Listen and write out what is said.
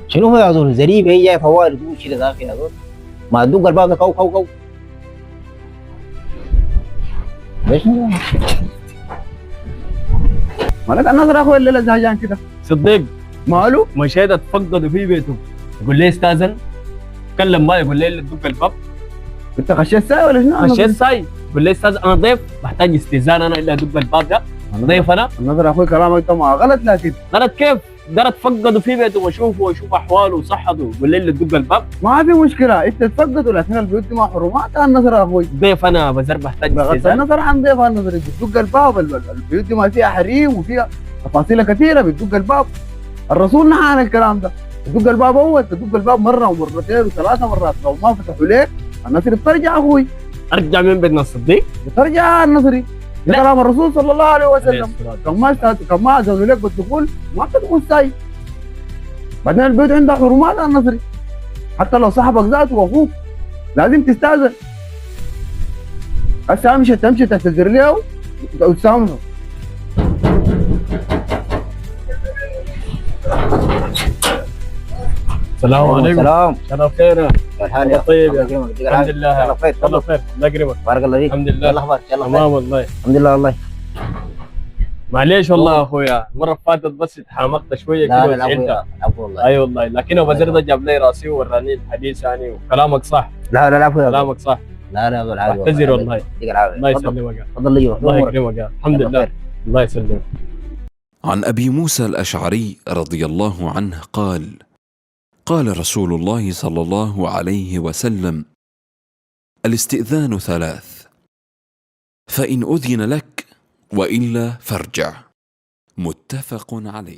شنو هو يا زول؟ زريبه هي جايه فوارق وكذا ذاك يا زول. ما تدق الباب ده كو كو كو. ليش شنو؟ مالك النظر اخوي الليله زهجان كده؟ صدق ماله؟ مشيت اتفقدوا في بيته، يقول لي استاذن، كلم ما يقول لي اللي تدق الباب. انت خشيت ساي ولا شنو؟ خشيت ساي، يقول لي استاذ انا ضيف بحتاج استئذان، انا اللي ادق الباب ده، انا ضيف انا. النظر اخوي كلامك ده ما غلط، لكن غلط كيف؟ ده اتفقدوا في بيته واشوفه واشوف احواله وصحته، يقول لي اللي تدق الباب. ما في مشكله، انت تفقدوا لكن البيوت دي ما حرمات النظر اخوي. ضيف انا بزر بحتاج بغض استئذان. النظر عن ضيف النظر، بتدق الباب، البيوت دي ما فيها حريم وفيها تفاصيل كثيره، بتدق الباب. الرسول نهى عن الكلام ده. تدق الباب اول، تدق الباب مره ومرتين وثلاثه مرات، لو ما فتحوا لك النصر بترجع اخوي. ارجع من بيتنا الصديق؟ بترجع النصري. ده لا. كلام الرسول صلى الله عليه وسلم. كان ما اذنوا لك بالدخول ما بتدخل ساي. بعدين البيت عندها حرمات النصري، حتى لو صاحبك ذاته واخوك لازم تستاذن. هسه تمشي تعتذر له وتسامحه. السلام عليكم. السلام. شرف خير. الحال يا طيب يا الله يكرمك. الحمد لله. الله خير. الله خير، الله يكرمك. بارك الله فيك. الحمد لله. يلا اخبارك؟ يلا تمام والله. الحمد لله والله. معليش والله يا اخويا، المره اللي فاتت بس اتحمقت شويه لا كده لا وزعلت. العفو والله. اي والله، لكن ابو زر ده جاب لي راسي ووراني الحديث يعني، وكلامك صح. لا لا العفو يا زول. كلامك صح. لا لا يا زول عادي اعتذر والله. يديك العافيه. الله تفضل. يسلمك يا. تفضل لي الله يكرمك يا. الحمد لله. الله يسلمك. عن أبي موسى الأشعري رضي الله عنه قال: قال رسول الله صلى الله عليه وسلم: الاستئذان 3، فإن أذن لك وإلا فارجع. متفق عليه.